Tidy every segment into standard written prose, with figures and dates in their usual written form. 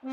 Hi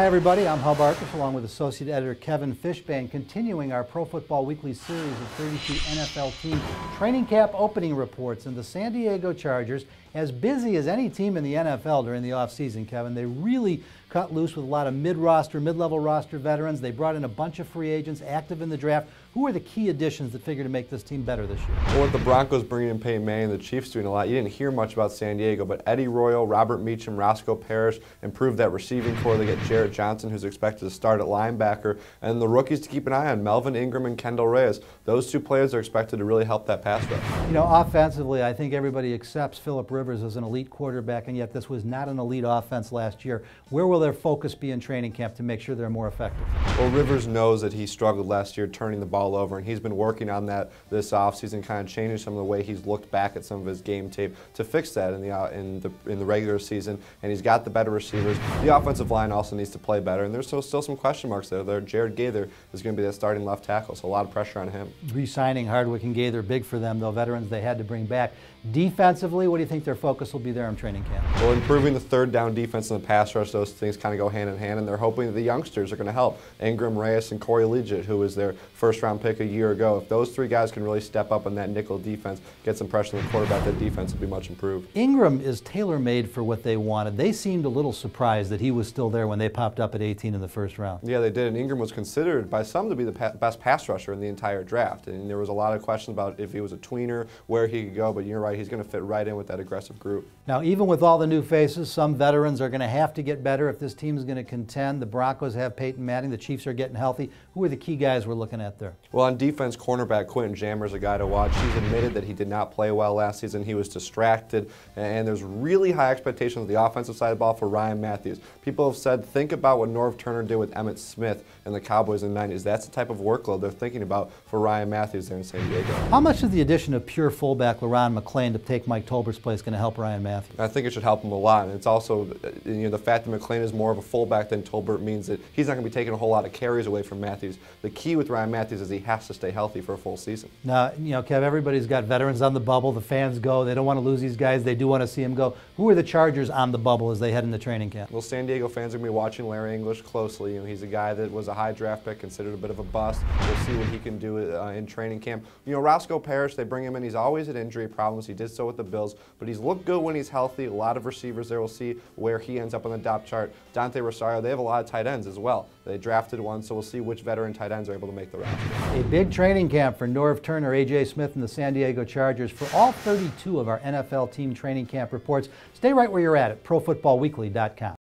everybody, I'm Hub Arkush along with Associate Editor Kevin Fishbane, continuing our Pro Football Weekly series of 32 NFL team training camp opening reports. And the San Diego Chargers, as busy as any team in the NFL during the offseason, Kevin, they really cut loose with a lot of mid-level roster veterans. They brought in a bunch of free agents active in the draft. Who are the key additions that figure to make this team better this year? Well, with the Broncos bringing in Peyton Manning and the Chiefs doing a lot, you didn't hear much about San Diego, but Eddie Royal, Robert Meacham, Roscoe Parrish improved that receiving core. They get Jarrett Johnson, who's expected to start at linebacker, and the rookies to keep an eye on, Melvin Ingram and Kendall Reyes. Those two players are expected to really help that pass rush. You know, offensively, I think everybody accepts Phillip Rivers as an elite quarterback, and yet this was not an elite offense last year. Where will their focus be in training camp to make sure they're more effective? Well, Rivers knows that he struggled last year turning the ball over, and he's been working on that this offseason, kind of changing some of the way he's looked back at some of his game tape to fix that in the regular season. And he's got the better receivers. The offensive line also needs to play better, and there's still some question marks there. Jared Gaither is going to be the starting left tackle, so a lot of pressure on him. Re-signing Hardwick and Gaither, big for them, though. Veterans they had to bring back. Defensively, what do you think their focus will be there in training camp? Well, improving the third down defense and the pass rush, those things kind of go hand in hand, and they're hoping that the youngsters are going to help. Ingram, Reyes, and Corey Liuget, who was their first-round pick a year ago. If those three guys can really step up in that nickel defense, get some pressure on the quarterback, that defense will be much improved. Ingram is tailor-made for what they wanted. They seemed a little surprised that he was still there when they popped up at 18 in the first round. Yeah, they did, and Ingram was considered by some to be the best pass rusher in the entire draft. And there was a lot of questions about if he was a tweener, where he could go, but you're right, he's going to fit right in with that aggressive group. Now, even with all the new faces, some veterans are going to have to get better if this team is going to contend. The Broncos have Peyton Manning. The Chiefs are getting healthy. Who are the key guys we're looking at there? Well, on defense, cornerback Quentin Jammer's a guy to watch. He's admitted that he did not play well last season. He was distracted, and there's really high expectations on the offensive side of the ball for Ryan Matthews. People have said, think about what Norv Turner did with Emmitt Smith and the Cowboys in the 90s. That's the type of workload they're thinking about for Ryan Matthews there in San Diego. How much is the addition of pure fullback LaRon McClain to take Mike Tolbert's place going to help Ryan Matthews? I think it should help him a lot, and it's also, the fact that McClain is more of a fullback than Tolbert means that he's not going to be taking a whole lot of carries away from Matthews. The key with Ryan Matthews is he has to stay healthy for a full season. Now, Kev, everybody's got veterans on the bubble. The fans go. They don't want to lose these guys. They do want to see them go. Who are the Chargers on the bubble as they head into training camp? Well, San Diego fans are going to be watching Larry English closely. He's a guy that was a high draft pick, considered a bit of a bust. We'll see what he can do in training camp. Roscoe Parrish, they bring him in. He's always had injury problems. He did so with the Bills, but he's looked good when he's healthy. A lot of receivers there. We'll see where he ends up on the depth chart. Dante Rosario, they have a lot of tight ends as well. They drafted one, so we'll see which veteran tight ends are able to make the roster. A big training camp for Norv Turner, A.J. Smith, and the San Diego Chargers. For all 32 of our NFL team training camp reports, stay right where you're at ProFootballWeekly.com.